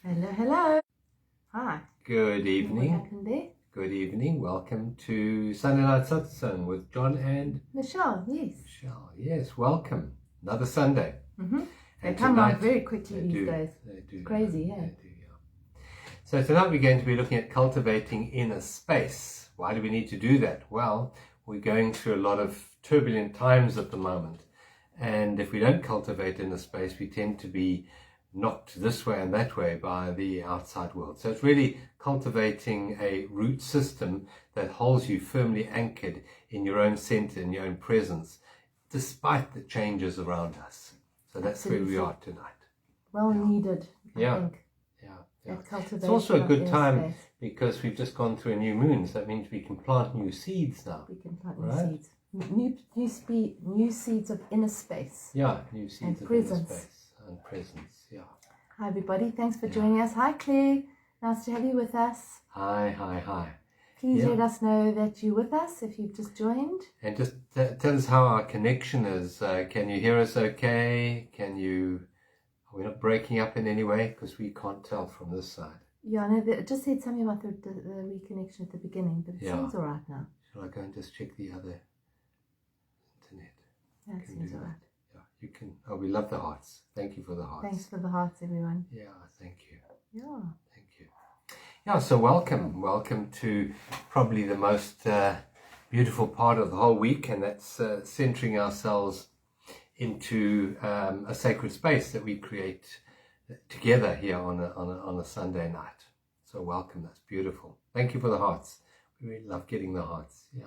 Hello, hello. Hi. Good evening. What happened there? Good evening. Welcome to Sunday Night Satsang with John and Michelle, yes. Michelle. Yes, welcome. Another Sunday. They come out very quickly these days. They do. It's crazy, They yeah. do, yeah. So tonight we're going to be looking at cultivating inner space. Why do we need to do that? Well, we're going through a lot of turbulent times at the moment. And if we don't cultivate inner space, we tend to be knocked this way and that way by the outside world. So it's really cultivating a root system that holds you firmly anchored in your own center, in your own presence, despite the changes around us. So that's Absolutely. where we are tonight. Well needed, I think. Yeah. That cultivation It's also a of good inner time space. because we've just gone through a new moon. So that means we can plant new seeds now. We can plant Right? new seeds. New seeds of inner space. Yeah, new seeds And of presence. inner space and presence. Yeah. Hi, everybody. Thanks for joining us. Hi, Claire. Nice to have you with us. Hi. Please Yeah. let us know that you're with us if you've just joined. And just tell us how our connection is. Can you hear us okay? Are we not breaking up in any way? Because we can't tell from this side. Yeah, I know that it just said something about the reconnection at the beginning, but it Yeah. seems all right now. Shall I go and just check the other internet? Yeah, it Can seems do all that. right. Yeah, you can. Oh, we love the hearts. Thank you for the hearts. Thanks for the hearts, everyone. Yeah, thank you. Yeah. Thank you. Yeah, so welcome to probably the most beautiful part of the whole week, and that's centering ourselves into a sacred space that we create together here on a Sunday night. So welcome, that's beautiful. Thank you for the hearts. We really love getting the hearts. Yeah.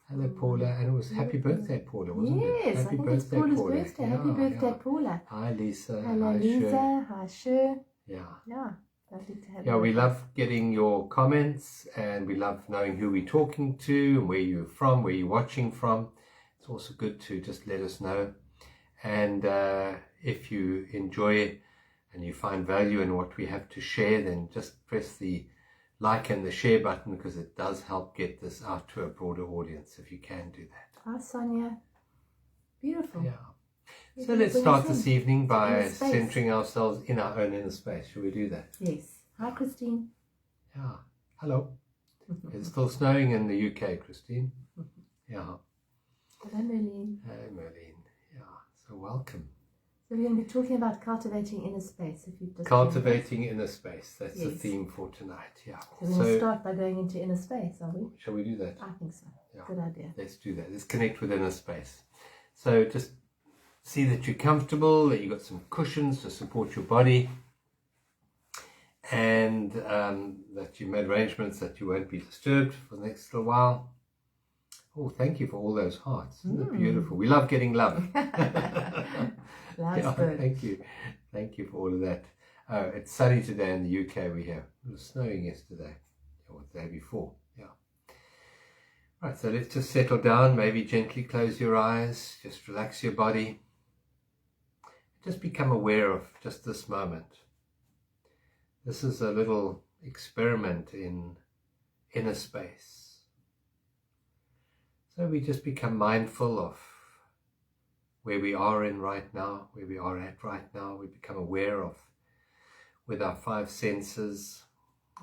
Hello, Paula, and it was happy birthday, Paula, wasn't it? Yes, Happy I think it's Paula's Paula. birthday. Happy birthday, Paula. Hi, Lisa. Hello, Hi, Lisa. Sher. Hi, Sher. Yeah. Yeah, lovely to have Yeah, you we with love us. getting your comments, and we love knowing who we're talking to and where you're from, where you're watching from. It's also good to just let us know. And if you enjoy it and you find value in what we have to share, then just press the like and the share button, because it does help get this out to a broader audience if you can do that. Hi, Sonia. Beautiful. Yeah. So let's start this evening by centering ourselves in our own inner space. Shall we do that? Yes. Hi, Christine. Yeah. Hello. It's still snowing in the UK, Christine. Yeah. Hello, Merlene. Hey, Merlene. Yeah. So welcome. So we're going to be talking about cultivating inner space. If you've just Cultivating inner space. That's the Yes. theme for tonight. Yeah. So we're going to start by going into inner space, are we? Shall we do that? I think so. Yeah. Good idea. Let's do that. Let's connect with inner space. So just see that you're comfortable, that you've got some cushions to support your body, and that you made arrangements that you won't be disturbed for the next little while. Oh, thank you for all those hearts. Isn't it beautiful? We love getting love. Love's good. Thank you for all of that. Oh, it's sunny today in the UK. We have. It was snowing yesterday or the day before. Yeah. Right, so let's just settle down. Maybe gently close your eyes. Just relax your body. Just become aware of just this moment. This is a little experiment in inner space. So we just become mindful of where we are in right now, where we are at right now. We become aware of, with our five senses,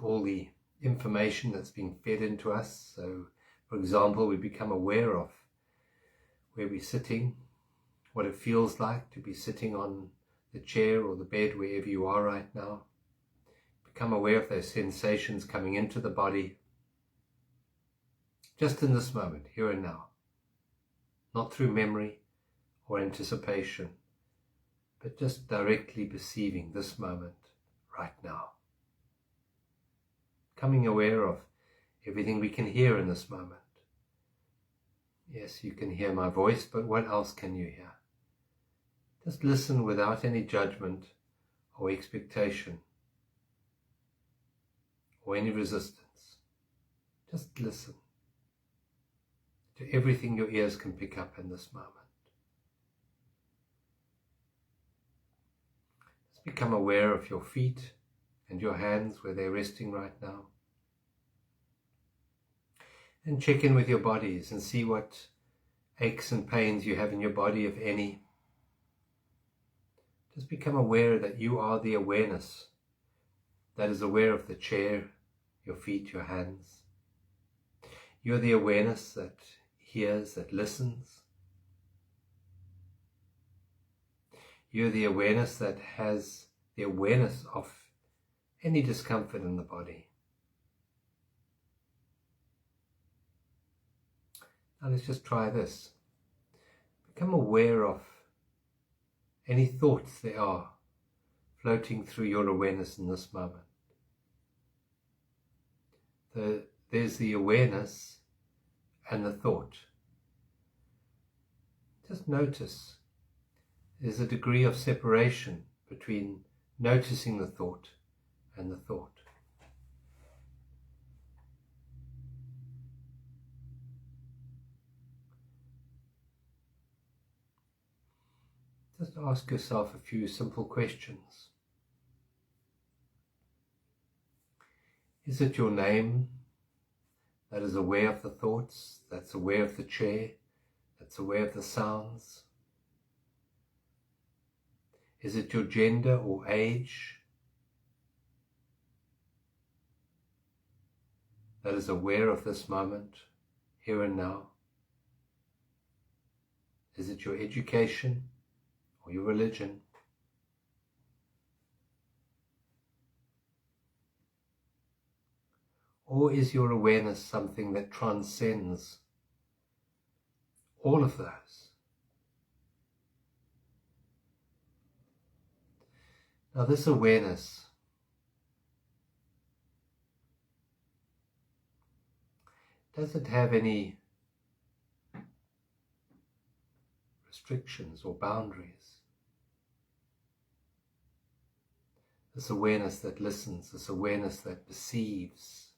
all the information that's being fed into us. So, for example, we become aware of where we're sitting, what it feels like to be sitting on the chair or the bed, wherever you are right now. Become aware of those sensations coming into the body, just in this moment, here and now. Not through memory or anticipation, but just directly perceiving this moment right now. Becoming aware of everything we can hear in this moment. Yes, you can hear my voice, but what else can you hear? Just listen without any judgment or expectation or any resistance. Just listen to everything your ears can pick up in this moment. Just become aware of your feet and your hands, where they're resting right now. And check in with your bodies and see what aches and pains you have in your body, if any. Just become aware that you are the awareness that is aware of the chair, your feet, your hands. You're the awareness that hears, that listens. You're the awareness that has the awareness of any discomfort in the body. Now let's just try this. Become aware of any thoughts there are floating through your awareness in this moment. There's the awareness and the thought. Just notice there's a degree of separation between noticing the thought and the thought. Just ask yourself a few simple questions. Is it your name that is aware of the thoughts, that's aware of the chair, that's aware of the sounds? Is it your gender or age that is aware of this moment, here and now? Is it your education or your religion? Or is your awareness something that transcends all of those? Now this awareness does it have any restrictions or boundaries? This awareness that listens, this awareness that perceives.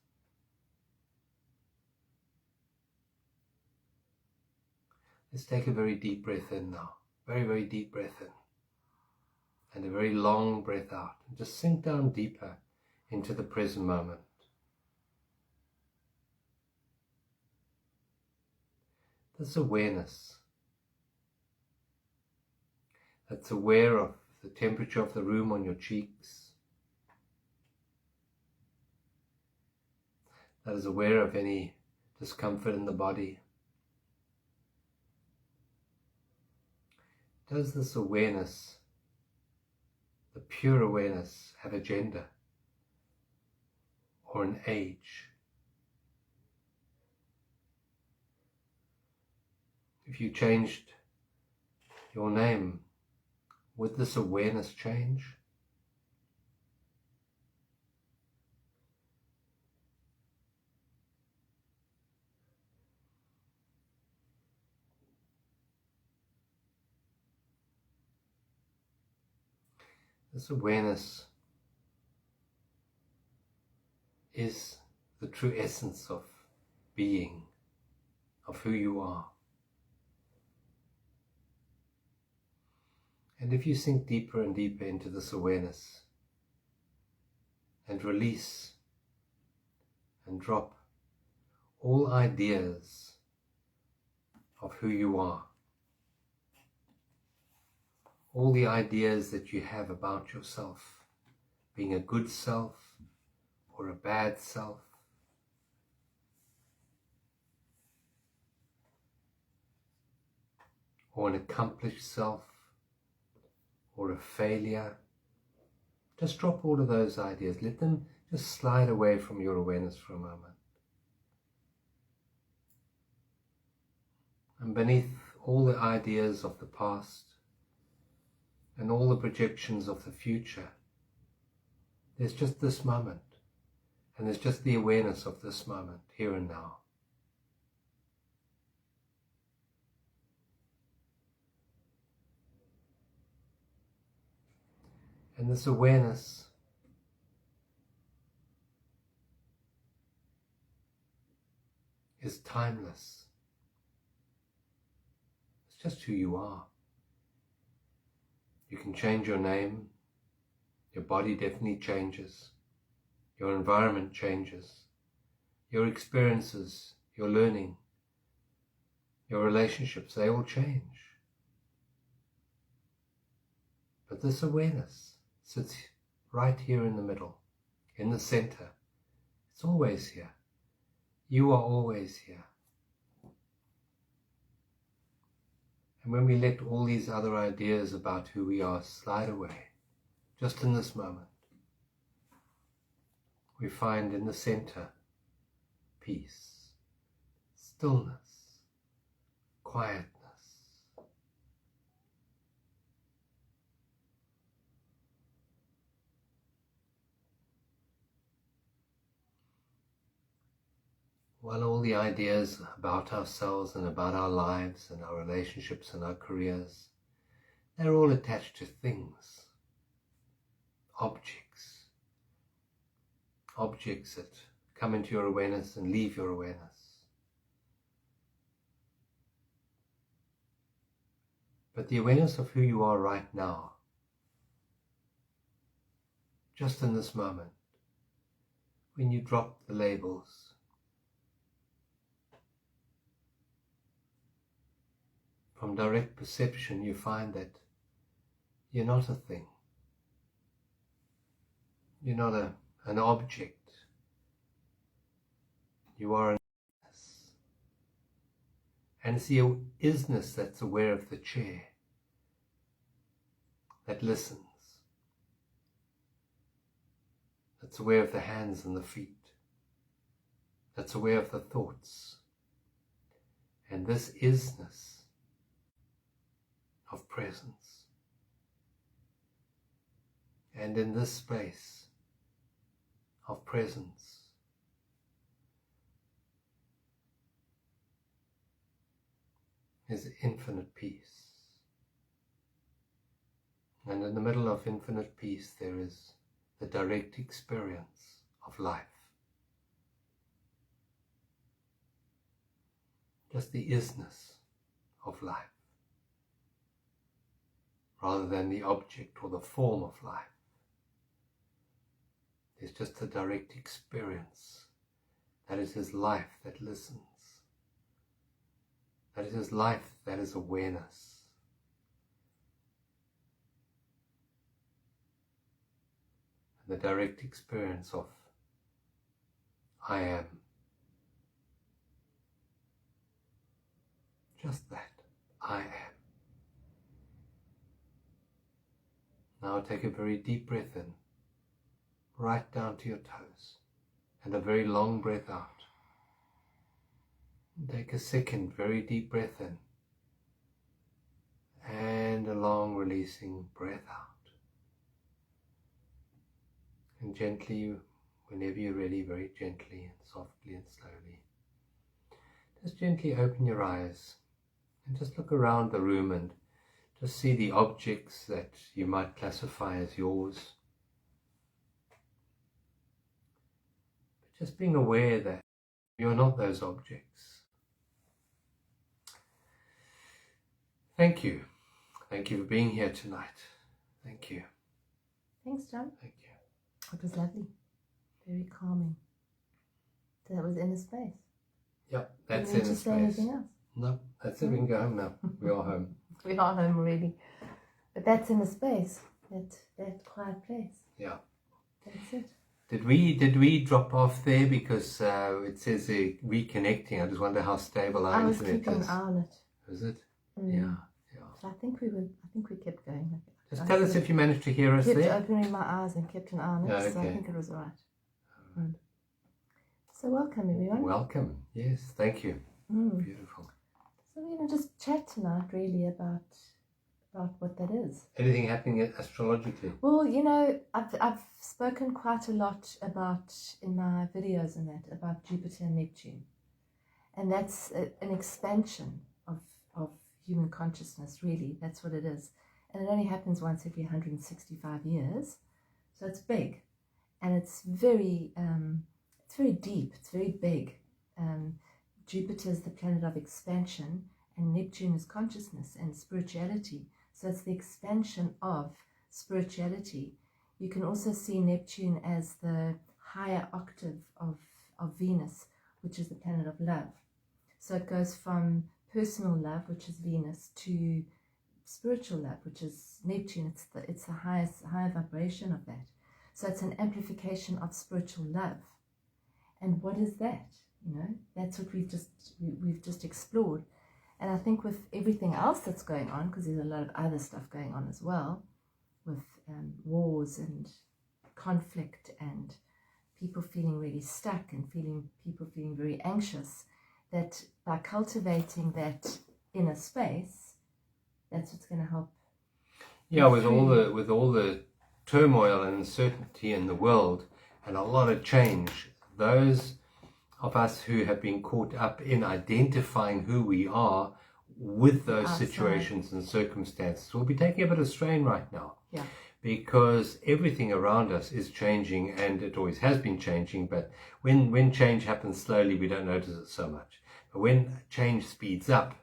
Let's take a very deep breath in now. Very, very deep breath in. And a very long breath out. And just sink down deeper into the present moment. This awareness that's aware of the temperature of the room on your cheeks, that is aware of any discomfort in the body. Does this awareness, the pure awareness, have a gender or an age? If you changed your name, would this awareness change? This awareness is the true essence of being, of who you are. And if you sink deeper and deeper into this awareness and release and drop all ideas of who you are, all the ideas that you have about yourself, being a good self or a bad self, or an accomplished self, or a failure. Just drop all of those ideas. Let them just slide away from your awareness for a moment. And beneath all the ideas of the past and all the projections of the future, there's just this moment. And there's just the awareness of this moment, here and now. And this awareness is timeless. It's just who you are. You can change your name. Your body definitely changes. Your environment changes. Your experiences, your learning, your relationships, they all change. But this awareness sits right here in the middle, in the center. It's always here. You are always here. And when we let all these other ideas about who we are slide away, just in this moment, we find in the center peace, stillness, quietness. While all the ideas about ourselves and about our lives and our relationships and our careers, they're all attached to things, objects that come into your awareness and leave your awareness. But the awareness of who you are right now, just in this moment, when you drop the labels, from direct perception, you find that you're not a thing. You're not an object. You are an isness. And it's the isness that's aware of the chair, that listens, that's aware of the hands and the feet, that's aware of the thoughts. And this isness of presence. And in this space of presence, is infinite peace. And in the middle of infinite peace there is the direct experience of life. Just the isness of life, rather than the object or the form of life. There's just a direct experience. That is his life that listens. That is his life that is awareness. And the direct experience of I am. Just that, I am. Now take a very deep breath in, right down to your toes, and a very long breath out. Take a second very deep breath in, and a long releasing breath out. And gently, whenever you're ready, very gently and softly and slowly, just gently open your eyes and just look around the room and just see the objects that you might classify as yours. But just being aware that you're not those objects. Thank you. Thank you for being here tonight. Thank you. Thanks, John. Thank you. It was lovely. Very calming. So that was inner space. Yep, that's Didn't inner need to say space. anything else. No, that's it. We can go home now. We are home. We are home already. But that's inner space. That quiet place. Yeah. That's it. Did we drop off there because it says reconnecting? I just wonder how stable our I was internet keeping is. an eye on it. Is it? Mm. Yeah. So I think we kept going. Just tell us if you managed to hear us kept there. opening my eyes and kept an eye on it, Yeah, so I okay. think it was all right. Mm. So welcome, everyone. Welcome. Yes, thank you. Beautiful. So we're going to just chat tonight, really, about what that is. Anything happening astrologically? Well, you know, I've spoken quite a lot about, in my videos and that, about Jupiter and Neptune. And that's an expansion of human consciousness, really. That's what it is. And it only happens once every 165 years. So it's big. And it's very deep. It's very big. Jupiter is the planet of expansion, and Neptune is consciousness and spirituality. So it's the expansion of spirituality. You can also see Neptune as the higher octave of Venus, which is the planet of love. So it goes from personal love, which is Venus, to spiritual love, which is Neptune. It's the higher vibration of that. So it's an amplification of spiritual love. And what is that? That's what we've just explored. And I think with everything else that's going on, because there's a lot of other stuff going on as well, with wars and conflict and people feeling really stuck and people feeling very anxious, that by cultivating that inner space, that's what's going to help. Yeah, with all the turmoil and uncertainty in the world and a lot of change, those of us who have been caught up in identifying who we are with those situations and circumstances will be taking a bit of strain right now. Yeah. Because everything around us is changing, and it always has been changing, but when change happens slowly, we don't notice it so much. But when change speeds up,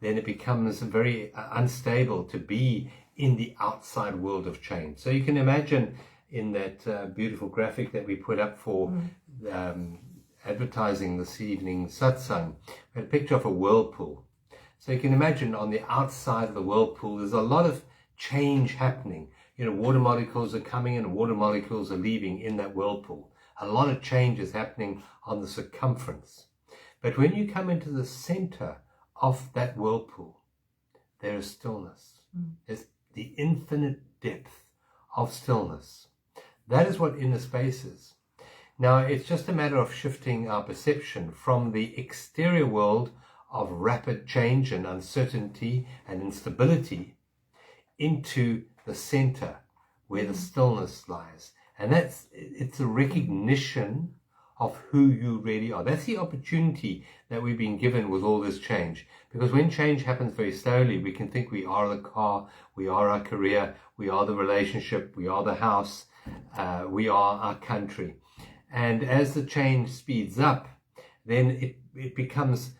then it becomes very unstable to be in the outside world of change. So you can imagine in that beautiful graphic that we put up for advertising this evening, Satsang, we had a picture of a whirlpool. So you can imagine on the outside of the whirlpool, there's a lot of change happening. Water molecules are coming in and water molecules are leaving in that whirlpool. A lot of change is happening on the circumference. But when you come into the center of that whirlpool, there is stillness. There's the infinite depth of stillness. That is what inner space is. Now, it's just a matter of shifting our perception from the exterior world of rapid change and uncertainty and instability into the center where the stillness lies. And it's a recognition of who you really are. That's the opportunity that we've been given with all this change. Because when change happens very slowly, we can think we are the car, we are our career, we are the relationship, we are the house, we are our country. And as the change speeds up, then it becomes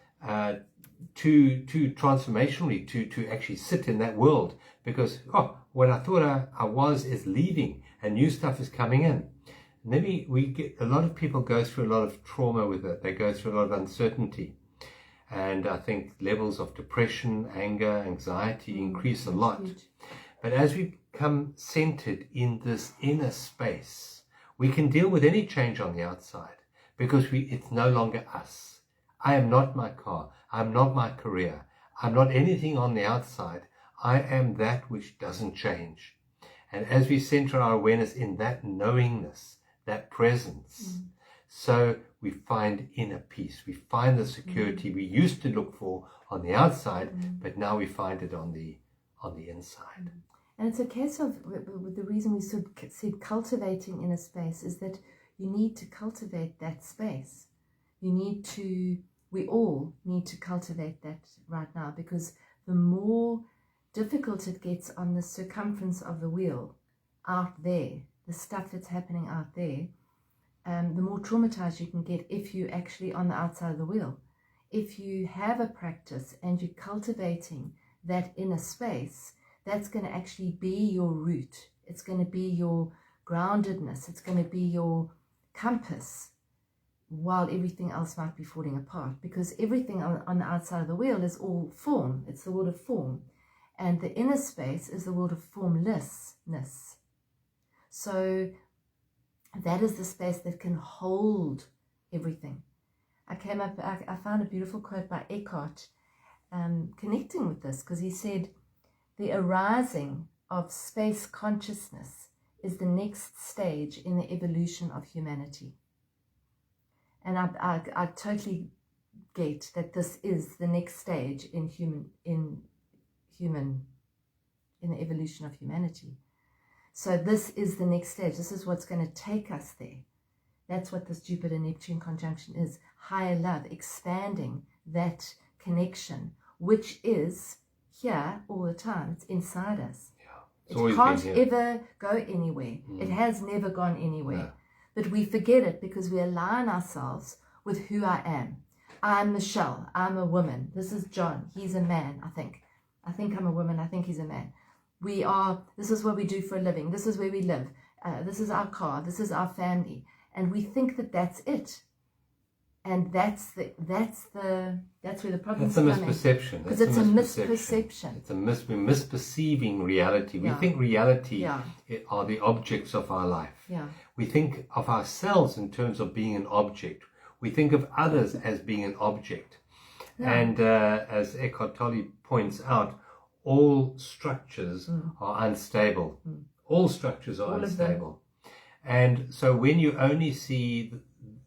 too transformationally to actually sit in that world, because what I thought I was is leaving and new stuff is coming in. And then we get, a lot of people go through a lot of trauma with it. They go through a lot of uncertainty, and I think levels of depression, anger, anxiety increase a lot. But as we become centered in this inner space, we can deal with any change on the outside, because it's no longer us. I am not my car. I'm not my career. I'm not anything on the outside. I am that which doesn't change. And as we center our awareness in that knowingness, that presence, so we find inner peace. We find the security we used to look for on the outside, but now we find it on the inside. And it's a case of, the reason we said cultivating inner space is that you need to cultivate that space. We all need to cultivate that right now, because the more difficult it gets on the circumference of the wheel out there, the stuff that's happening out there, the more traumatized you can get if you're actually on the outside of the wheel. If you have a practice and you're cultivating that inner space, that's going to actually be your root. It's going to be your groundedness. It's going to be your compass, while everything else might be falling apart, because everything on the outside of the wheel is all form. It's the world of form. And the inner space is the world of formlessness. So that is the space that can hold everything. I found a beautiful quote by Eckhart connecting with this, because he said, the arising of space consciousness is the next stage in the evolution of humanity. And I totally get that this is the next stage in the evolution of humanity. So this is the next stage. This is what's going to take us there. That's what this Jupiter-Neptune conjunction is. Higher love, expanding that connection, which is here all the time. It's inside us. Yeah. It can't ever go anywhere. It has never gone anywhere. No. But we forget it because we align ourselves with who I am. I'm Michelle. I'm a woman. This is John. He's a man, I think. I think I'm a woman. I think he's a man. This is what we do for a living. This is where we live. This is our car. This is our family. And we think that that's it. And that's where the problems That's a come in. misperception. Because it's a misperception. We're misperceiving reality. We Yeah. think reality Yeah. are the objects of our life. Yeah. We think of ourselves in terms of being an object. We think of others as being an object. Yeah. And as Eckhart Tolle points out, all structures are unstable. All structures are unstable. And so when you only see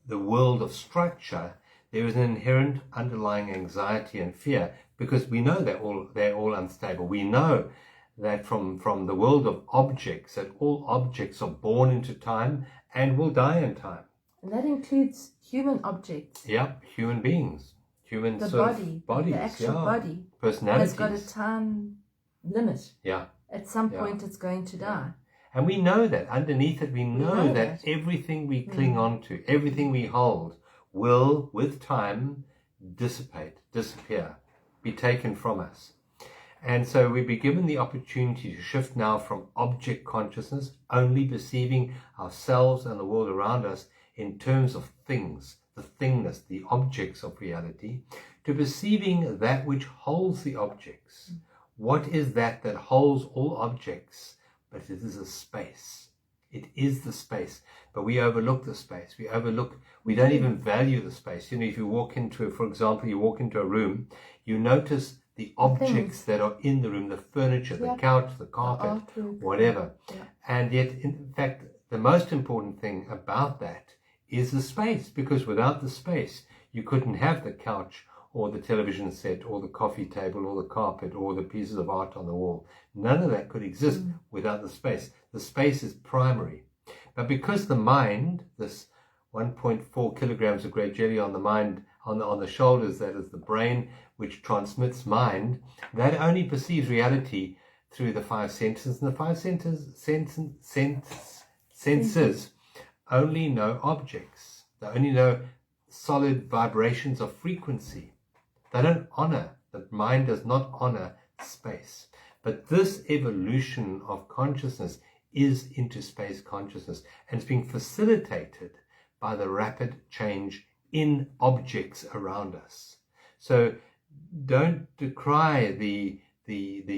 the world of structure, there is an inherent underlying anxiety and fear, because we know that they're all unstable. We know that from the world of objects, that all objects are born into time and will die in time. And that includes human objects. Yep, human beings. Human The sort body, of bodies, the actual body, personalities. has got a time limit. Yeah. At some point it's going to die. And we know that. Underneath it, we know that everything we cling on to, everything we hold, will, with time, dissipate, disappear, be taken from us. And so we be given the opportunity to shift now from object consciousness, only perceiving ourselves and the world around us in terms of things, the thingness, the objects of reality, to perceiving that which holds the objects. What is that holds all objects? But it is a space. It is the space. But we overlook the space. We don't even value the space. You know, if you walk into, for example, you walk into a room, you notice the objects that are in the room, the furniture, the couch, the carpet, whatever. Yeah. And yet, in fact, the most important thing about that is the space, because without the space, you couldn't have the couch or the television set or the coffee table or the carpet or the pieces of art on the wall. None of that could exist without the space. The space is primary. But because the mind, this 1.4 kilograms of great jelly on the mind, on the shoulders, that is the brain, which transmits mind, that only perceives reality through the five senses, and the five senses only know objects. They only know solid vibrations of frequency. They don't honor, the mind does not honor space. But this evolution of consciousness is into space consciousness, and it's being facilitated by the rapid change in objects around us. So don't decry the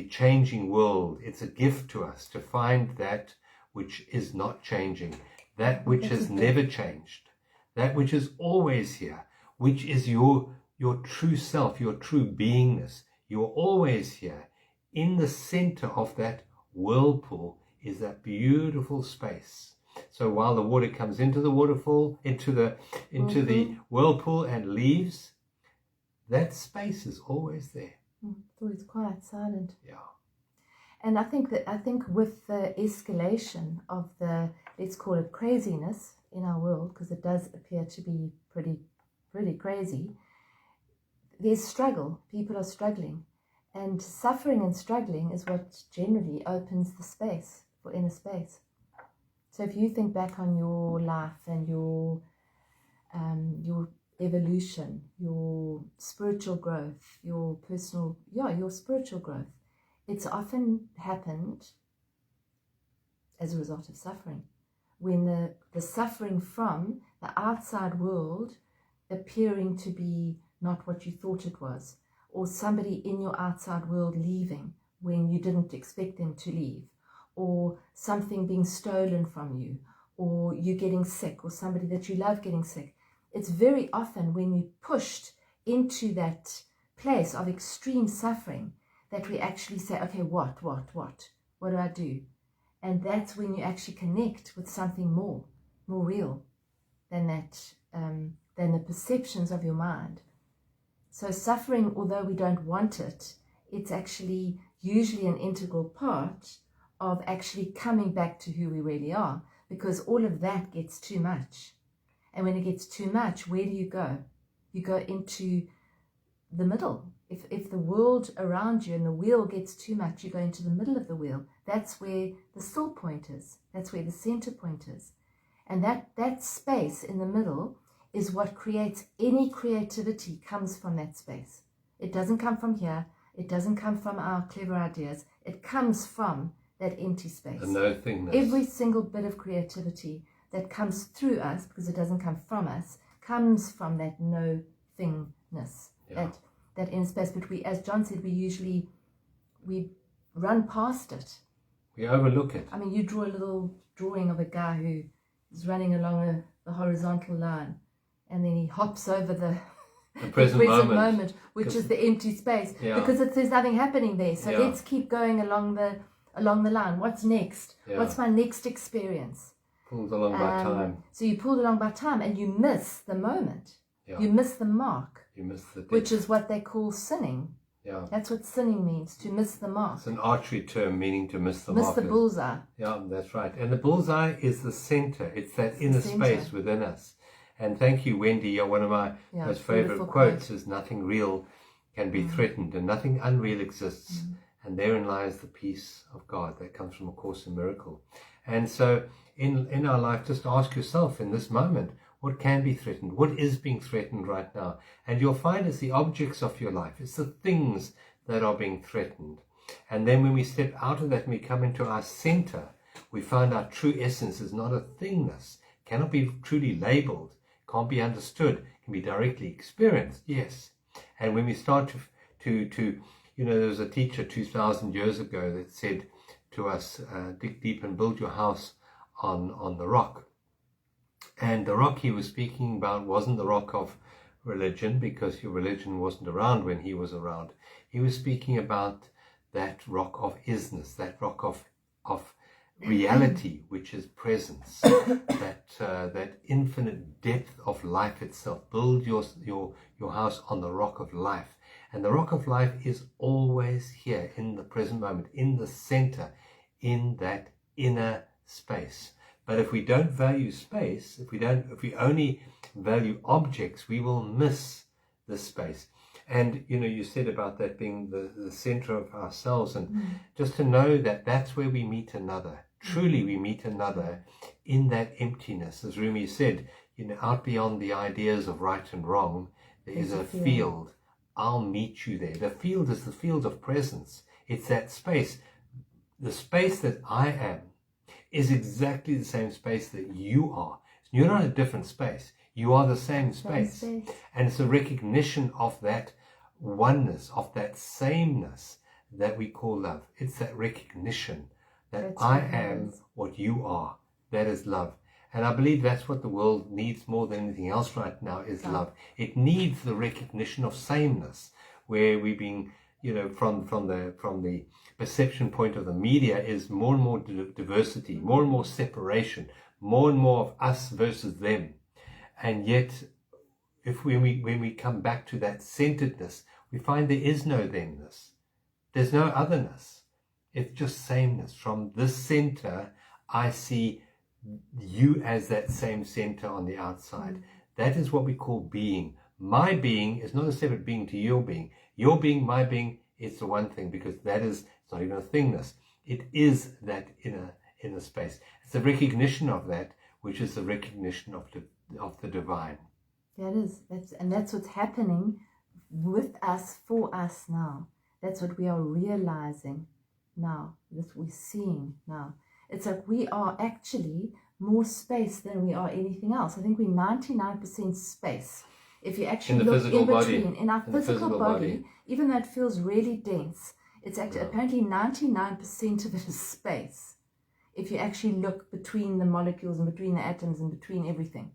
changing world. It's a gift to us to find that which is not changing, that which has never changed, that which is always here, which is your true self, your true beingness. You're always here. In the center of that whirlpool is that beautiful space. So while the water comes into the waterfall, into the whirlpool and leaves, that space is always there. It's always quiet, silent. Yeah. And I think with the escalation of the, let's call it craziness in our world, because it does appear to be pretty crazy, there's struggle. People are struggling. And suffering and struggling is what generally opens the space for inner space. So if you think back on your life and your evolution, your spiritual growth, your spiritual growth, it's often happened as a result of suffering. When the suffering from the outside world appearing to be not what you thought it was, or somebody in your outside world leaving when you didn't expect them to leave, or something being stolen from you, or you getting sick, or somebody that you love getting sick. It's very often when we're pushed into that place of extreme suffering that we actually say, okay, what do I do? And that's when you actually connect with something more real than that, than the perceptions of your mind. So suffering, although we don't want it, it's actually usually an integral part of actually coming back to who we really are, because all of that gets too much. And when it gets too much, where do you go? You go into the middle. If the world around you and the wheel gets too much, you go into the middle of the wheel. That's where the still point is. That's where the center point is. And that space in the middle is what creates any creativity, comes from that space. It doesn't come from here. It doesn't come from our clever ideas. It comes from that empty space. The no-thingness. Every single bit of creativity that comes through us, because it doesn't come from us, comes from that no thingness, Yeah. that inner space. But we, as John said, we run past it. We overlook it. I mean, you draw a little drawing of a guy who is running along the horizontal line, and then he hops over the present moment, which is the empty space, Yeah. because there's nothing happening there. So Yeah. let's keep going along the line. What's next? Yeah. What's my next experience? Pulled along by time. So you pulled along by time, and you miss the moment. Yeah. You miss the mark, You miss the depth. which is what they call sinning. Yeah. That's what sinning means, to miss the mark. It's an archery term meaning to miss the Miss mark. the bullseye. Yeah, that's right. And the bullseye is the center. It's that inner center. space within us. And thank you, Wendy. One of my most favorite beautiful quotes is, nothing real can be threatened and nothing unreal exists. And therein lies the peace of God. That comes from A Course in Miracle. And so in our life, just ask yourself in this moment, what can be threatened? What is being threatened right now? And you'll find it's the objects of your life. It's the things that are being threatened. And then when we step out of that and we come into our center, we find our true essence is not a thingness, cannot be truly labeled, can't be understood, can be directly experienced, yes. And when we start to there was a teacher 2,000 years ago that said to us, dig deep and build your house on the rock. And the rock he was speaking about wasn't the rock of religion, because your religion wasn't around when he was around. He was speaking about that rock of isness, that rock of reality, which is presence, that infinite depth of life itself. Build your house on the rock of life. And the rock of life is always here in the present moment, in the center, in that inner space. But if we don't value space, if we only value objects, we will miss the space. And you said about that being the center of ourselves, and just to know that that's where we meet another. Truly, we meet another in that emptiness. As Rumi said, out beyond the ideas of right and wrong, there is a field. I'll meet you there. The field is the field of presence. It's that space. The space that I am is exactly the same space that you are. You're not a different space. You are the same space. And it's a recognition of that oneness, of that sameness that we call love. It's that recognition that I am what you are. That is love. And I believe that's what the world needs more than anything else right now, is love. It needs the recognition of sameness, where we're being, from the perception point of the media, is more and more diversity, more and more separation, more and more of us versus them. And yet, when we come back to that centeredness, we find there is no themness. There's no otherness. It's just sameness. From this center, I see you as that same center on the outside. That is what we call being. My being is not a separate being to your being. Your being, my being, it's the one thing, because it's not even a thingness. It is that inner space. It's the recognition of that, which is the recognition of the divine. That is. That's what's happening with us, for us now. That's what we are realizing now. That we're seeing now. It's like we are actually more space than we are anything else. I think we're 99% space. If you actually look in between, in our physical body, even though it feels really dense, it's actually apparently 99% of it is space. If you actually look between the molecules and between the atoms and between everything.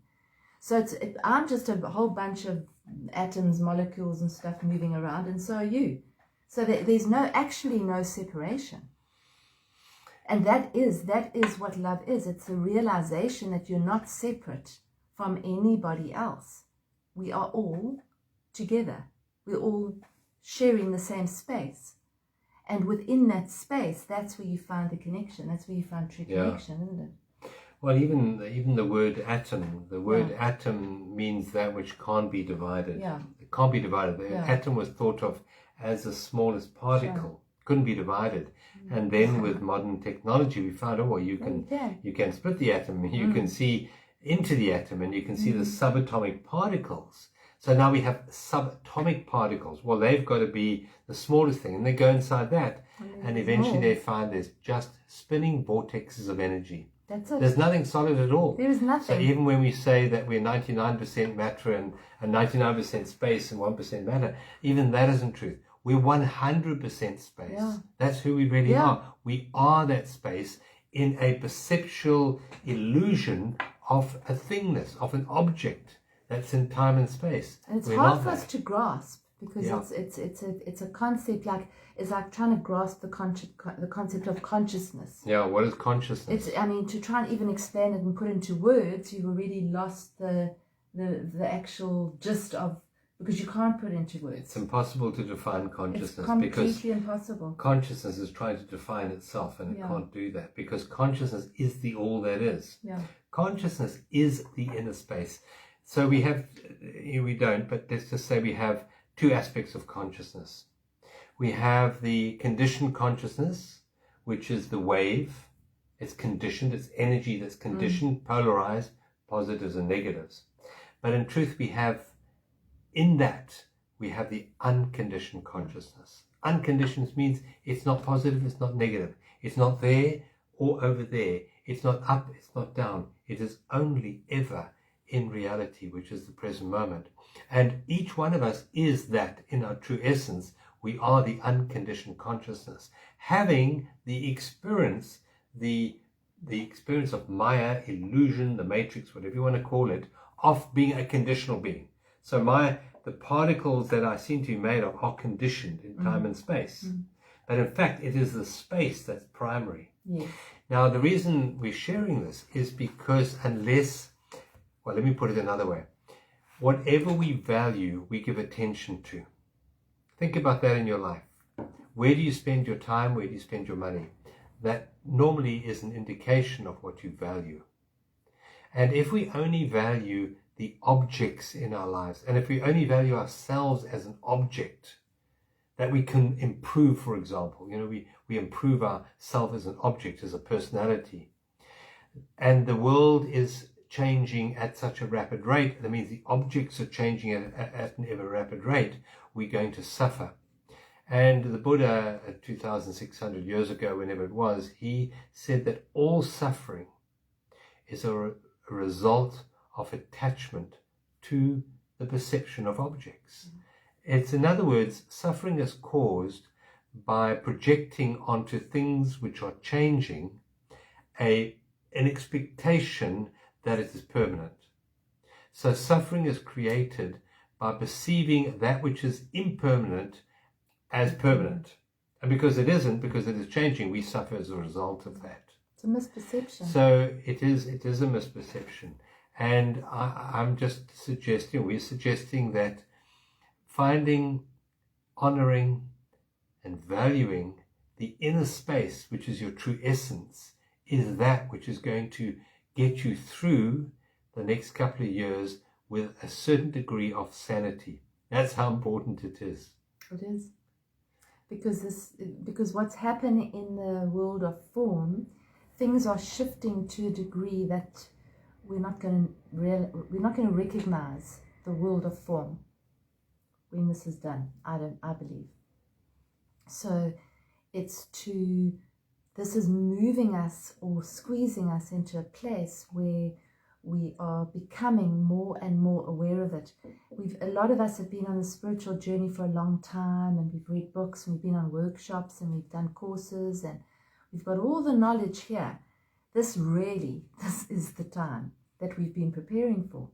So I'm just a whole bunch of atoms, molecules and stuff moving around, and so are you. So there's actually no separation. And that is what love is. It's the realization that you're not separate from anybody else. We are all together. We're all sharing the same space. And within that space, that's where you find the connection. That's where you find true connection, isn't it? Well, even the word atom, atom means that which can't be divided. Yeah. It can't be divided. The atom was thought of as the smallest particle. Sure. Couldn't be divided. And then with modern technology, we found, you can split the atom. You can see into the atom, and you can see the subatomic particles. So now we have subatomic particles. Well, they've got to be the smallest thing, and they go inside that. And eventually they find there's just spinning vortexes of energy. That's it. There's nothing solid at all. There is nothing. So even when we say that we're 99% matter and 99% space and 1% matter, even that isn't true. We're 100% space. Yeah. That's who we really are. We are that space in a perceptual illusion of a thingness, of an object that's in time and space. And it's we're hard not for that. us to grasp because it's a concept it's like trying to grasp the concept of consciousness. Yeah, what is consciousness? To try and even explain it and put into words, you've already lost the actual gist of, because you can't put it into words. It's impossible to define consciousness. It's completely because impossible. Consciousness is trying to define itself, and it can't do that, because consciousness is the all that is. Yeah. Consciousness is the inner space. So we have, we don't, but let's just say we have two aspects of consciousness. We have the conditioned consciousness, which is the wave. It's conditioned, it's energy that's conditioned, polarized, positives and negatives. But in truth, we have the unconditioned consciousness. Unconditioned means it's not positive, it's not negative. It's not there or over there. It's not up, it's not down. It is only ever in reality, which is the present moment. And each one of us is that in our true essence. We are the unconditioned consciousness, having the experience, the experience of Maya, illusion, the matrix, whatever you want to call it, of being a conditional being. So the particles that I seem to be made of are conditioned in time and space. But in fact, it is the space that's primary. Yes. Now, the reason we're sharing this is because let me put it another way. Whatever we value, we give attention to. Think about that in your life. Where do you spend your time? Where do you spend your money? That normally is an indication of what you value. And if we only value the objects in our lives, and if we only value ourselves as an object that we can improve, for example, we improve ourselves as an object, as a personality, and the world is changing at such a rapid rate, that means the objects are changing at an ever rapid rate, we're going to suffer. And the Buddha, 2,600 years ago, whenever it was, he said that all suffering is a result of attachment to the perception of objects. It's, in other words, suffering is caused by projecting onto things which are changing an expectation that it is permanent. So suffering is created by perceiving that which is impermanent as permanent. And because it isn't, because it is changing, we suffer as a result of that. It's a misperception. So it is a misperception. And we're suggesting that finding, honoring, and valuing the inner space, which is your true essence, is that which is going to get you through the next couple of years with a certain degree of sanity. That's how important it is. It is. Because what's happening in the world of form, things are shifting to a degree that we're not going to recognize the world of form when this is done. I believe. So this is moving us or squeezing us into a place where we are becoming more and more aware of it. A lot of us have been on a spiritual journey for a long time, and we've read books, and we've been on workshops, and we've done courses, and we've got all the knowledge here. This is the time that we've been preparing for.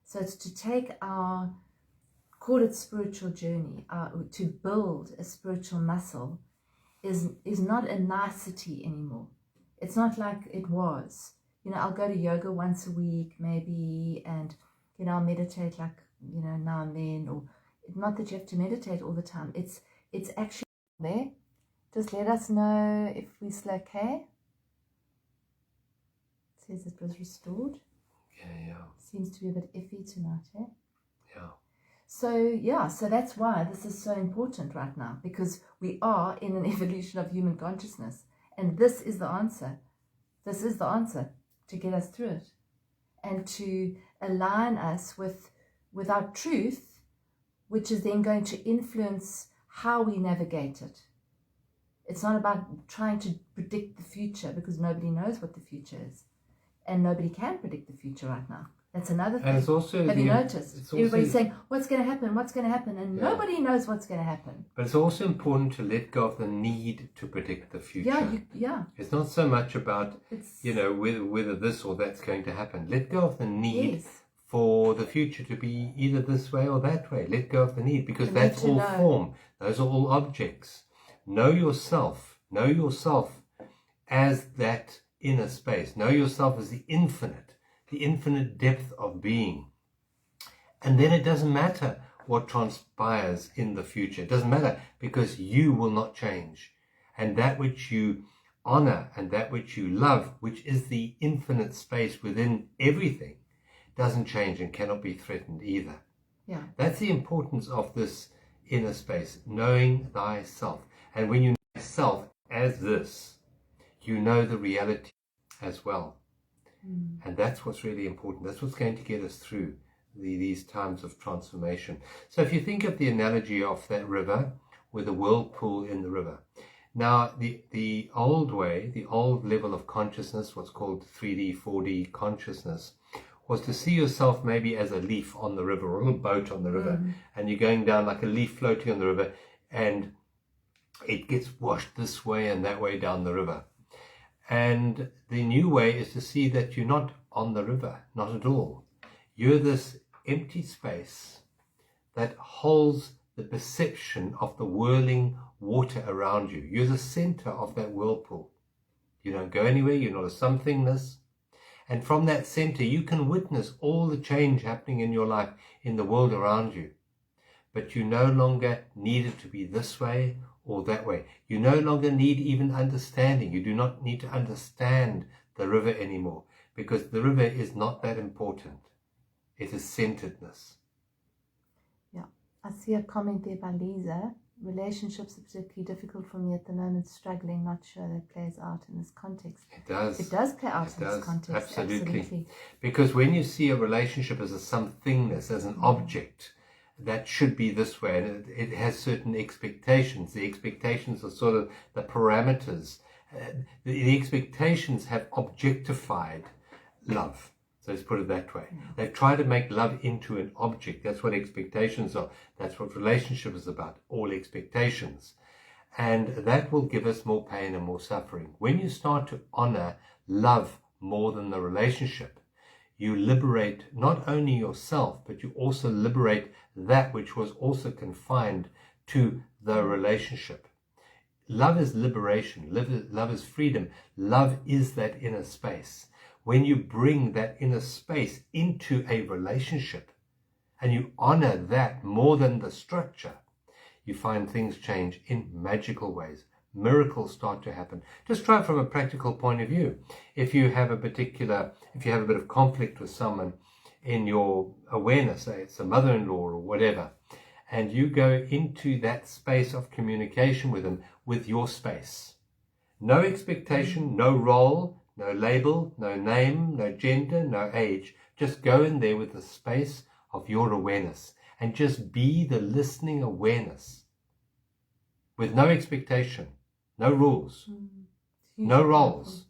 So it's to take call it spiritual journey, to build a spiritual muscle is not a nicety anymore. It's not like it was. I'll go to yoga once a week maybe, and I'll meditate now and then, or not that you have to meditate all the time. It's actually there. Just let us know if we're still okay. It says it was restored. Yeah. Seems to be a bit iffy tonight, eh? Yeah. So that's why this is so important right now, because we are in an evolution of human consciousness, and this is the answer. This is the answer to get us through it, and to align us with our truth, which is then going to influence how we navigate it. It's not about trying to predict the future, because nobody knows what the future is. and nobody can predict the future right now. That's another thing. And it's also have you noticed? Everybody's saying, what's going to happen? What's going to happen? And nobody knows what's going to happen. But it's also important to let go of the need to predict the future. Yeah. It's not so much about, whether this or that's going to happen. Let go of the need for the future to be either this way or that way. Let go of the need, because that's all form. Those are all objects. Know yourself. Know yourself as that inner space. Know yourself as the infinite depth of being. And then it doesn't matter what transpires in the future. It doesn't matter, because you will not change. And that which you honor and that which you love, which is the infinite space within everything, doesn't change and cannot be threatened either. Yeah. That's the importance of this inner space, knowing thyself. And when you know thyself as this, you know the reality as well. And that's what's really important. That's what's going to get us through these times of transformation. So if you think of the analogy of that river with a whirlpool in the river. Now, the old way, the old level of consciousness, what's called 3D, 4D consciousness, was to see yourself maybe as a leaf on the river, or a little boat on the river, and you're going down like a leaf floating on the river, and it gets washed this way and that way down the river. And the new way is to see that you're not on the river, not at all. You're this empty space that holds the perception of the whirling water around you. You're the center of that whirlpool. You don't go anywhere, you're not a somethingness. And from that center, you can witness all the change happening in your life, in the world around you. But you no longer need it to be this way or that way. You no longer need even understanding. You do not need to understand the river anymore, because the river is not that important. It is centeredness. Yeah. I see a comment there by Lisa. Relationships are particularly difficult for me at the moment, struggling, not sure that plays out in this context. It does. It does play out in this context. Absolutely. Because when you see a relationship as a somethingness, as an object, that should be this way, and it has certain expectations. The expectations are sort of the parameters. The expectations have objectified love. So let's put it that way. They try to make love into an object. That's what expectations are. That's what relationship is about, all expectations. And that will give us more pain and more suffering. When you start to honor love more than the relationship, you liberate not only yourself, but you also liberate that which was also confined to the relationship. Love is liberation. Love is freedom. Love is that inner space. When you bring that inner space into a relationship and you honor that more than the structure, you find things change in magical ways. Miracles start to happen. Just try it from a practical point of view. If you have a bit of conflict with someone in your awareness, say it's a mother-in-law or whatever, and you go into that space of communication with them with your space. No expectation, no role, no label, no name, no gender, no age. Just go in there with the space of your awareness and just be the listening awareness with no expectation, no rules, no roles.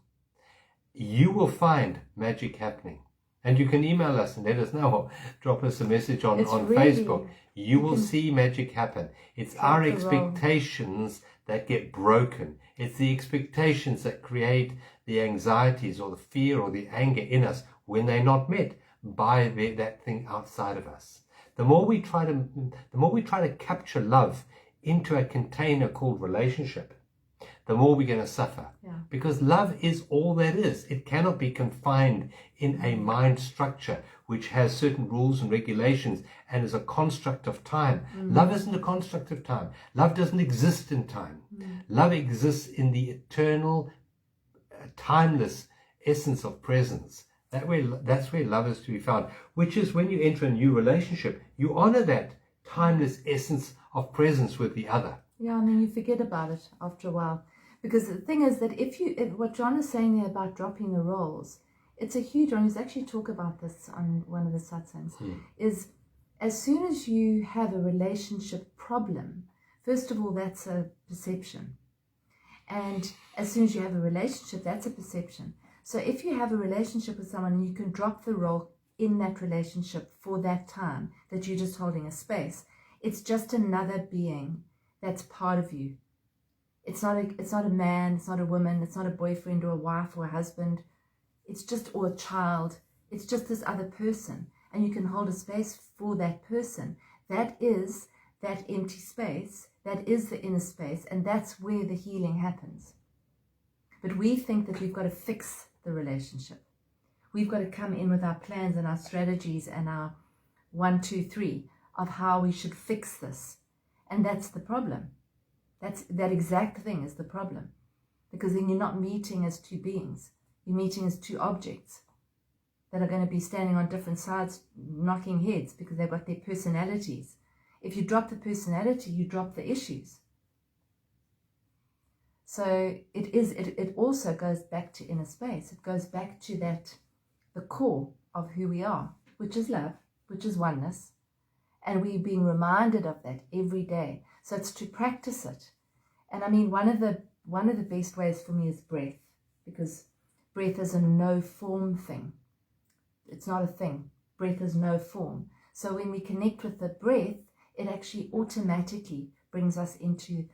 You will find magic happening. And you can email us and let us know, or drop us a message on Facebook. You will see magic happen. It's our expectations that get broken. It's the expectations that create the anxieties or the fear or the anger in us when they're not met by that thing outside of us. The more we try to capture love into a container called relationship, the more we're going to suffer. Yeah. Because love is all that is. It cannot be confined in a mind structure which has certain rules and regulations and is a construct of time. Love isn't a construct of time. Love doesn't exist in time. Love exists in the eternal, timeless essence of presence. That's where love is to be found, which is when you enter a new relationship, you honor that timeless essence of presence with the other. Yeah, and then you forget about it after a while. Because the thing is that if what John is saying there about dropping the roles, it's a huge one. He's actually talked about this on one of the satsangs, is as soon as you have a relationship problem, first of all, that's a perception. And as soon as you have a relationship, that's a perception. So if you have a relationship with someone and you can drop the role in that relationship for that time that you're just holding a space, it's just another being that's part of you. It's not a man, it's not a woman, it's not a boyfriend or a wife or a husband. It's just, or a child. It's just this other person. And you can hold a space for that person. That is that empty space. That is the inner space. And that's where the healing happens. But we think that we've got to fix the relationship. We've got to come in with our plans and our strategies and our 1, 2, 3 of how we should fix this. And that's the problem. That exact thing is the problem. Because then you're not meeting as two beings. You're meeting as two objects that are going to be standing on different sides, knocking heads because they've got their personalities. If you drop the personality, you drop the issues. So it also goes back to inner space. It goes back to the core of who we are, which is love, which is oneness. And we're being reminded of that every day. So it's to practice it. And I mean, one of the best ways for me is breath, because breath is a no form thing. It's not a thing. Breath is no form. So when we connect with the breath, it actually automatically brings us into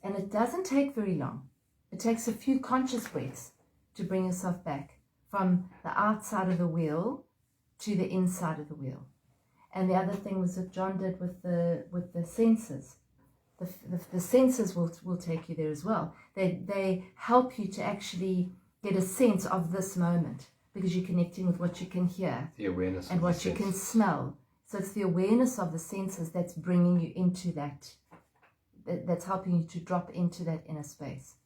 and it doesn't take very long. It takes a few conscious breaths to bring yourself back from the outside of the wheel to the inside of the wheel. And the other thing was that John did with the senses. The senses will take you there as well. They help you to actually get a sense of this moment because you're connecting with what you can hear, the awareness and of what the you can senses. smell. So it's the awareness of the senses that's bringing you into that's helping you to drop into that inner space.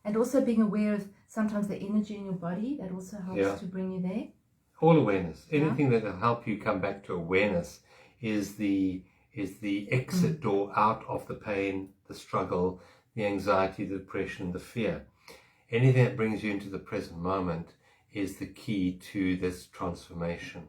And also being aware of sometimes the energy in your body, that also helps to bring you there. All awareness. Anything that will help you come back to awareness is the exit door out of the pain, the struggle, the anxiety, the depression, the fear. Anything that brings you into the present moment is the key to this transformation.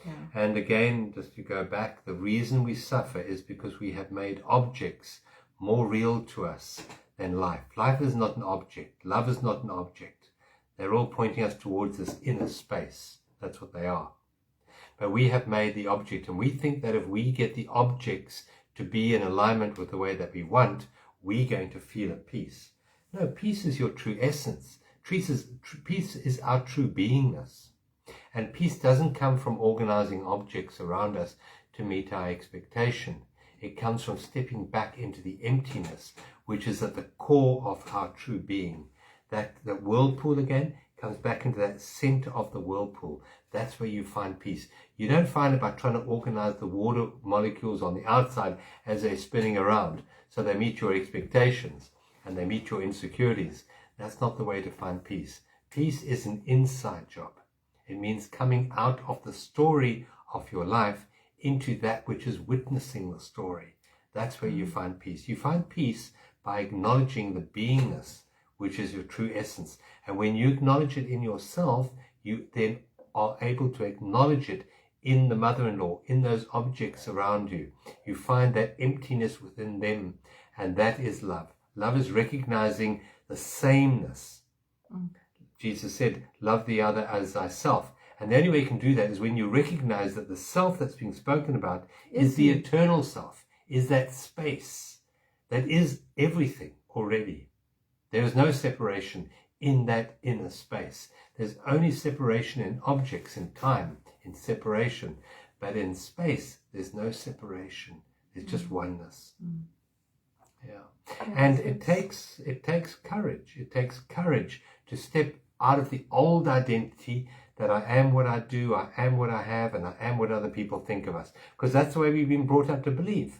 Yeah. And again, just to go back, the reason we suffer is because we have made objects more real to us than life. Life is not an object. Love is not an object. They're all pointing us towards this inner space. That's what they are. But we have made the object, and we think that if we get the objects to be in alignment with the way that we want, we're going to feel at peace. No, peace is your true essence. Peace is our true beingness. And peace doesn't come from organizing objects around us to meet our expectation. It comes from stepping back into the emptiness, which is at the core of our true being. That whirlpool again comes back into that center of the whirlpool. That's where you find peace. You don't find it by trying to organize the water molecules on the outside as they're spinning around so they meet your expectations and they meet your insecurities. That's not the way to find peace. Peace is an inside job. It means coming out of the story of your life into that which is witnessing the story. That's where you find peace. You find peace by acknowledging the beingness, which is your true essence. And when you acknowledge it in yourself, you then are able to acknowledge it in the mother-in-law, in those objects around you. You find that emptiness within them, and that is love. Love is recognizing the sameness. Jesus said, love the other as thyself. And the only way you can do that is when you recognize that the self that's being spoken about is the eternal self, is that space that is everything already. There is no separation in that inner space. There's only separation in objects, in time, in separation. But in space, there's no separation. There's just oneness. Yeah. And it takes courage. It takes courage to step out of the old identity that I am what I do, I am what I have, and I am what other people think of us. Because that's the way we've been brought up to believe.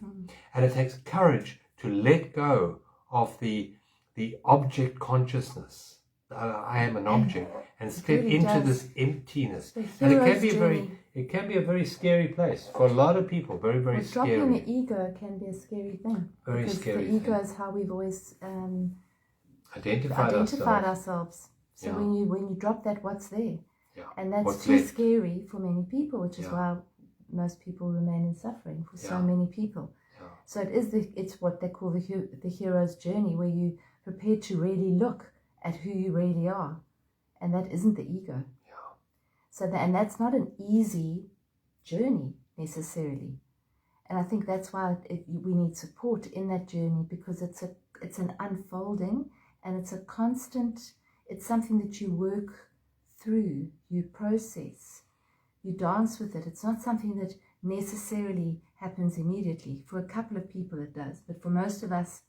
And it takes courage to let go of the object consciousness. I am an object, and step really into does. this emptiness. And it can be a very scary place for a lot of people. Very, very scary. Dropping the ego can be a scary thing. Very because scary the ego thing. is how we've always Identified ourselves. So when you drop that, what's there? Yeah. And that's What's too left? scary for many people, which is why most people remain in suffering for so many people. Yeah. So it's what they call the hero's journey, where you prepare to really look at who you really are. And that isn't the ego. Yeah. So and that's not an easy journey necessarily. And I think that's why we need support in that journey, because it's an unfolding, and it's a constant, it's something that you work through, you process, you dance with it. It's not something that necessarily happens immediately. For a couple of people it does, but for most of us,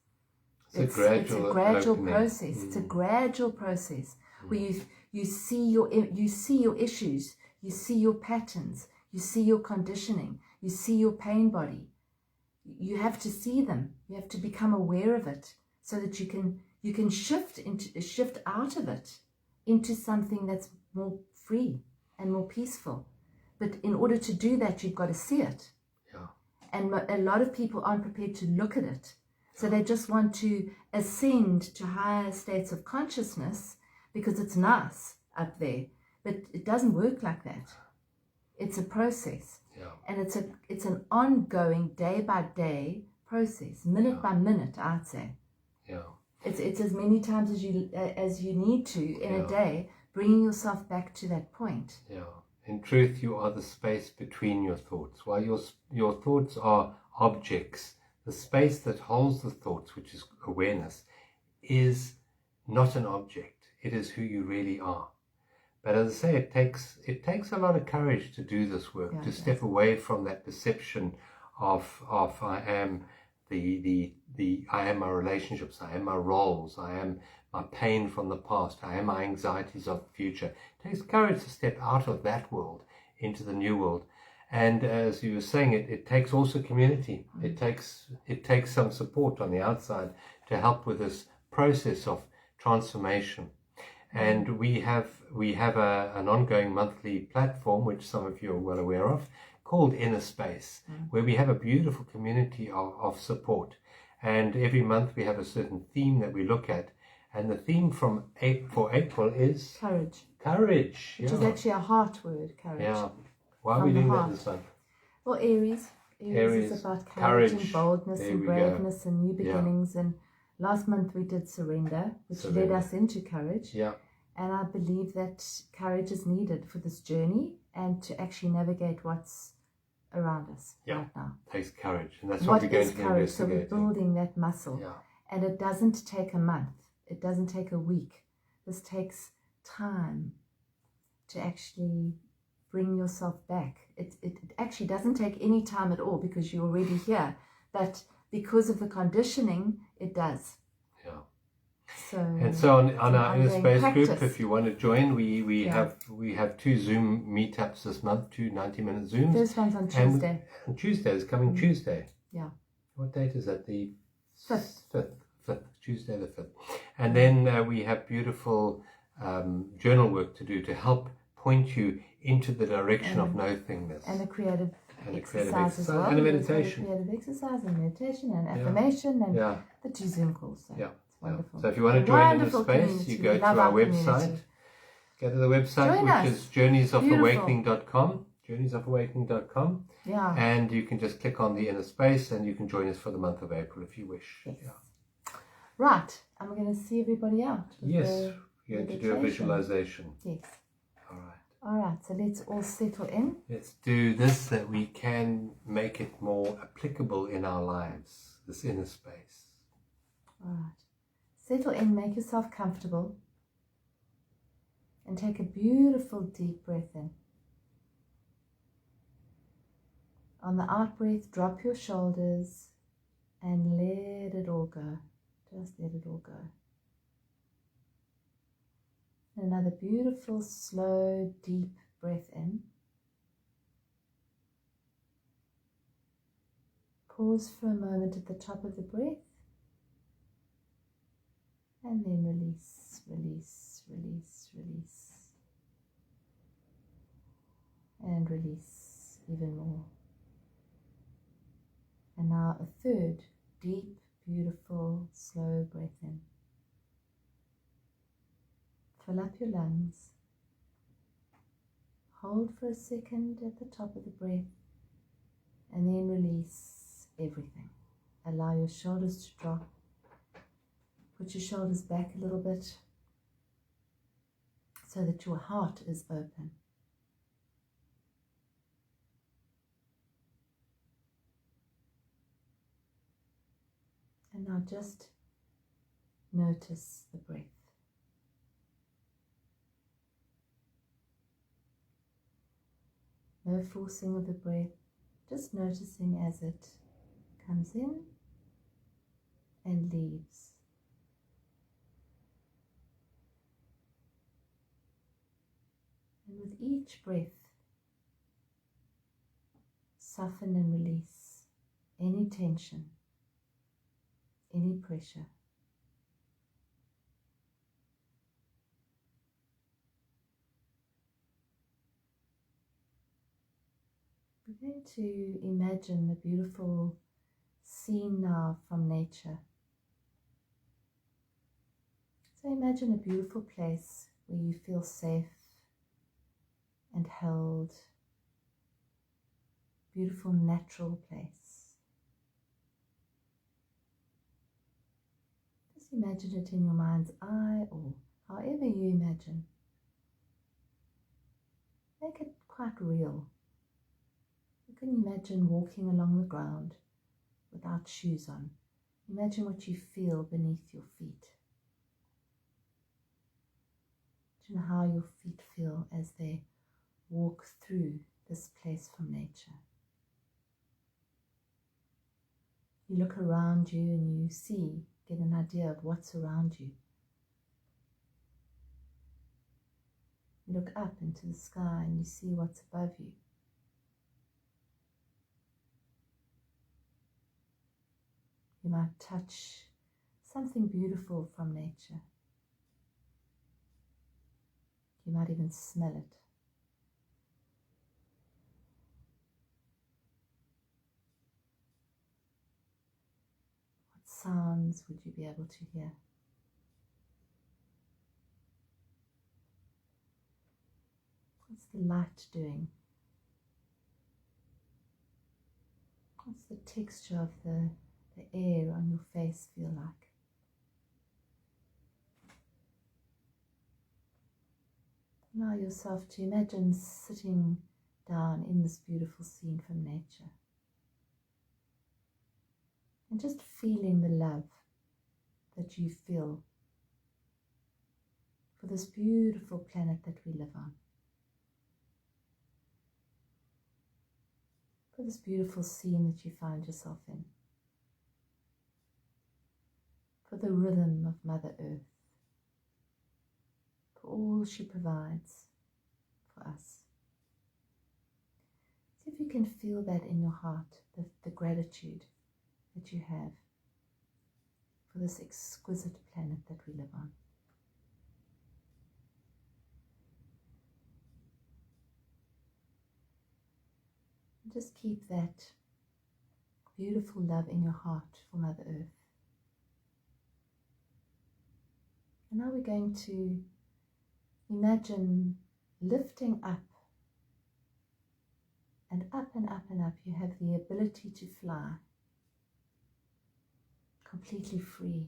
it's a gradual process. It's a gradual process where you see your issues, you see your patterns, you see your conditioning, you see your pain body. You have to see them. You have to become aware of it, so that you can shift out of it into something that's more free and more peaceful. But in order to do that, you've got to see it. Yeah. And a lot of people aren't prepared to look at it. So they just want to ascend to higher states of consciousness because it's nice up there. But it doesn't work like that. It's a process. Yeah. And it's an ongoing, day by day process, minute by minute, I'd say. Yeah. It's as many times as you need to in a day, bringing yourself back to that point. Yeah. In truth, you are the space between your thoughts. While your thoughts are objects, the space that holds the thoughts, which is awareness, is not an object. It is who you really are. But as I say, it takes a lot of courage to do this work, to step away from that perception of I am I am my relationships, I am my roles, I am my pain from the past, I am my anxieties of the future. It takes courage to step out of that world into the new world. And as you were saying, it takes also community. It takes some support on the outside to help with this process of transformation. And we have an ongoing monthly platform, which some of you are well aware of, called Inner Space, where we have a beautiful community of support. And every month we have a certain theme that we look at. And the theme for April is courage. Courage. Which is actually a heart word, courage. Yeah. Why are we doing that this month? Well, Aries is about courage and boldness and braveness and new beginnings. And last month we did surrender, which led us into courage. Yeah. And I believe that courage is needed for this journey and to actually navigate what's around us right now. It takes courage. And that's what we're going to be investigating. So we're building that muscle. Yeah. And it doesn't take a month. It doesn't take a week. This takes time to actually bring yourself back. It actually doesn't take any time at all because you're already here. But because of the conditioning, it does. Yeah. So on our Inner Space group, if you want to join, we have 2 Zoom meetups this month, 2 90-minute Zooms. First one's on Tuesday. And Tuesday is coming Tuesday. Yeah. What date is that? The 5th. 5th, Tuesday the 5th. And then we have beautiful journal work to do to help point you into the direction of no-thingness. And a creative exercise as well. And a meditation. Creative exercise and meditation and affirmation and the 2 Zoom calls. So it's wonderful. So if you want to join Inner Space, you go to our website. Go to the website, which is journeysofawakening.com. journeysofawakening.com. Yeah. And you can just click on the Inner Space and you can join us for the month of April if you wish. Yes. Yeah. Right. And we're going to see everybody out. Yes. We're going to do a visualization. Yes. All right. All right. So let's all settle in. Let's do this that we can make it more applicable in our lives, this inner space. All right. Settle in, make yourself comfortable. And take a beautiful deep breath in. On the out breath, drop your shoulders and let it all go. Just let it all go. Another beautiful, slow, deep breath in. Pause for a moment at the top of the breath. And then release, release, release, release. And release even more. And now a third deep, beautiful, slow breath in. Fill up your lungs. Hold for a second at the top of the breath. And then release everything. Allow your shoulders to drop. Put your shoulders back a little bit. so that your heart is open. And now just notice the breath. No forcing of the breath, just noticing as it comes in and leaves. And with each breath, soften and release any tension, any pressure. We're going to imagine a beautiful scene now from nature. So imagine a beautiful place where you feel safe and held. Beautiful natural place. Just imagine it in your mind's eye or however you imagine. Make it quite real. You can imagine walking along the ground without shoes on. Imagine what you feel beneath your feet. Imagine how your feet feel as they walk through this place from nature. You look around you and you see, get an idea of what's around you. You look up into the sky and you see what's above you. You might touch something beautiful from nature. You might even smell it. What sounds would you be able to hear? What's the light doing? What's the texture of the air on your face feel like? Allow yourself to imagine sitting down in this beautiful scene from nature and just feeling the love that you feel for this beautiful planet that we live on, for this beautiful scene that you find yourself in, for the rhythm of Mother Earth, for all she provides for us. See if you can feel that in your heart, the gratitude that you have for this exquisite planet that we live on. And just keep that beautiful love in your heart for Mother Earth. And now we're going to imagine lifting up and up and up and up. You have the ability to fly completely free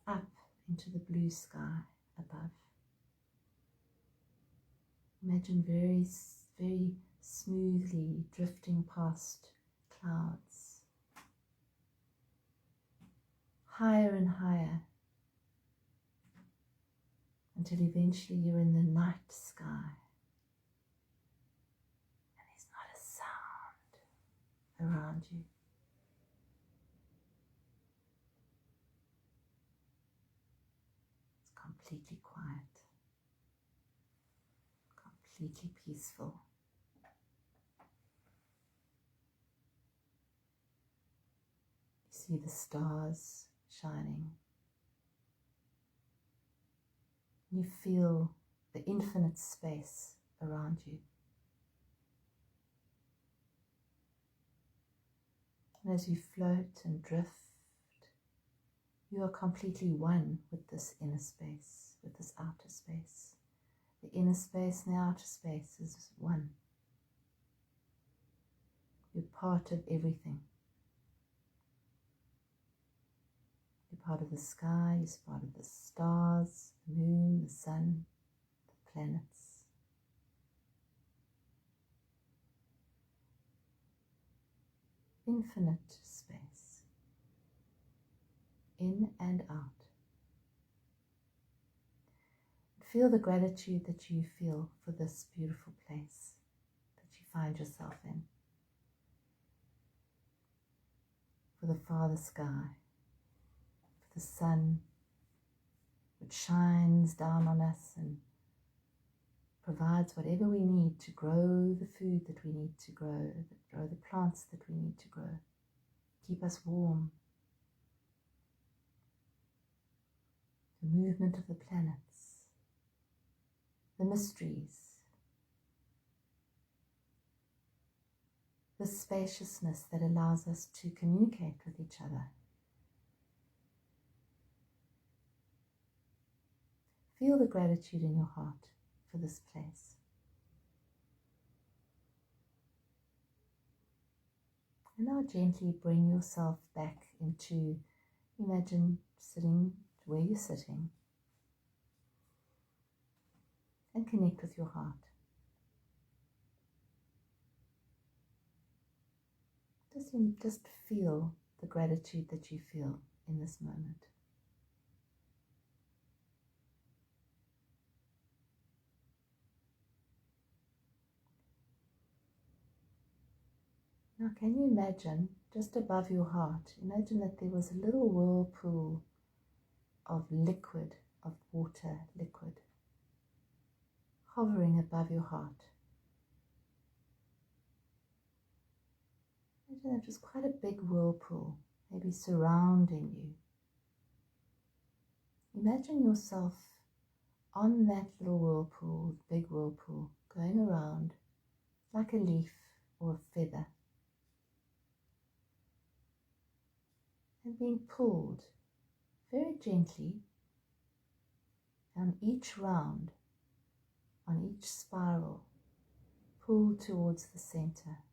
up into the blue sky above. Imagine very, very smoothly drifting past clouds, higher and higher, until eventually you're in the night sky and there's not a sound around you. It's completely quiet, completely peaceful. You see the stars shining. You feel the infinite space around you. And as you float and drift, you are completely one with this inner space, with this outer space. The inner space and the outer space is one. You're part of everything. You're part of the sky, you're part of the stars, the moon, the sun, the planets. Infinite space, in and out. Feel the gratitude that you feel for this beautiful place that you find yourself in, for the farther sky, for the sun which shines down on us and provides whatever we need to grow the food that we need to grow the plants that we need to grow, keep us warm. The movement of the planets, the mysteries, the spaciousness that allows us to communicate with each other. Feel the gratitude in your heart for this place. And now gently bring yourself back into, imagine sitting where you're sitting, and connect with your heart. Just feel the gratitude that you feel in this moment. Now can you imagine, just above your heart, imagine that there was a little whirlpool of liquid, of water liquid, hovering above your heart. Imagine that was quite a big whirlpool, maybe surrounding you. Imagine yourself on that little whirlpool, big whirlpool, going around like a leaf or a feather, and being pulled very gently on each round, on each spiral, pulled towards the center.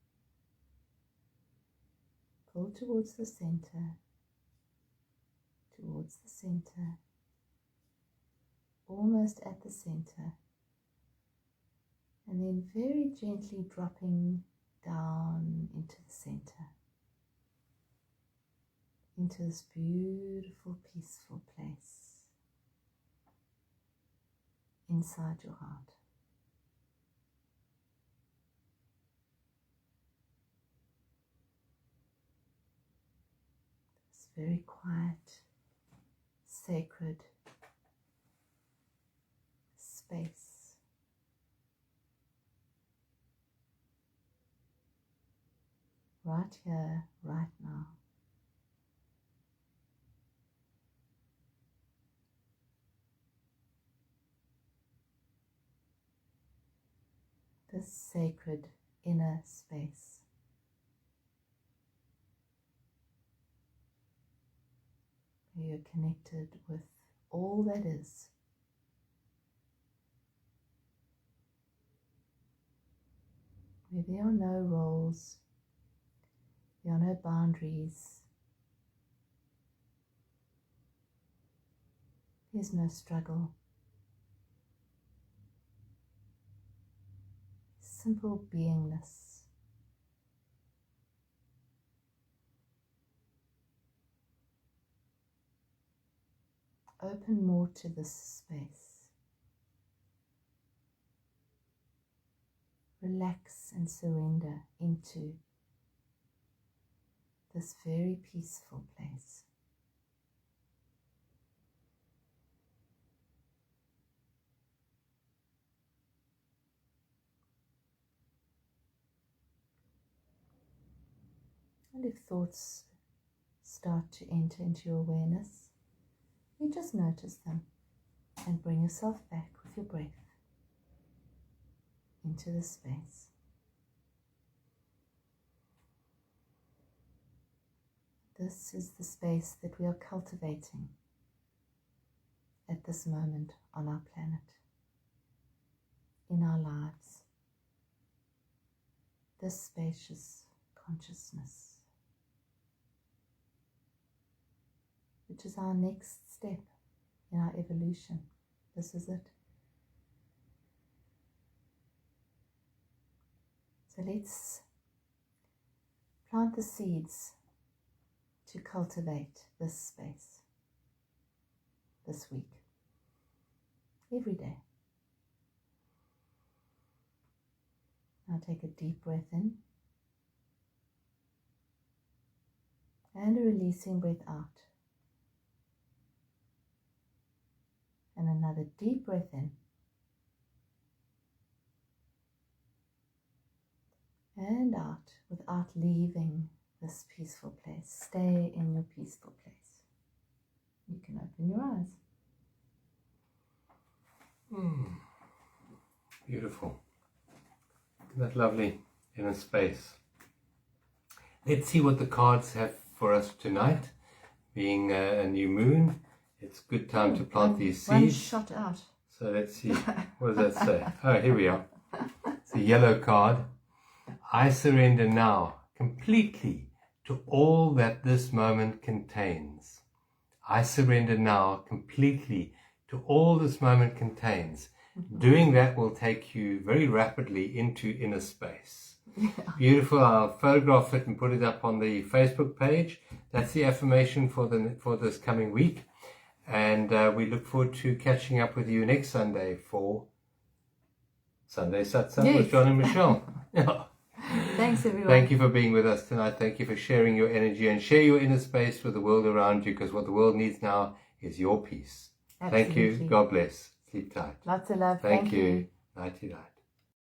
Pull towards the center, almost at the center, and then very gently dropping down into the center, into this beautiful, peaceful place inside your heart. This very quiet, sacred space. Right here, right now. This sacred inner space. Where you're connected with all that is. Where there are no roles, there are no boundaries, there's no struggle. Simple beingness. Open more to this space. Relax and surrender into this very peaceful place. And if thoughts start to enter into your awareness, you just notice them and bring yourself back with your breath into the space. This is the space that we are cultivating at this moment on our planet, in our lives. This spacious consciousness. which is our next step in our evolution. This is it. So let's plant the seeds to cultivate this space this week, every day. Now take a deep breath in and a releasing breath out. And another deep breath in and out without leaving this peaceful place. Stay in your peaceful place. You can open your eyes. Beautiful. Isn't that lovely? Inner space. Let's see what the cards have for us tonight. Being a new moon, it's a good time to plant these seeds. One shot out. So let's see. What does that say? Oh, here we are. It's a yellow card. I surrender now completely to all that this moment contains. I surrender now completely to all this moment contains. Doing that will take you very rapidly into inner space. Yeah. Beautiful. I'll photograph it and put it up on the Facebook page. That's the affirmation for this coming week. And we look forward to catching up with you next Sunday for Sunday Satsang with John and Michelle. Yeah. Thanks, everyone. Thank you for being with us tonight. Thank you for sharing your energy and share your inner space with the world around you, because what the world needs now is your peace. Absolutely. Thank you. God bless. Sleep tight. Lots of love. Thank you. Nighty night.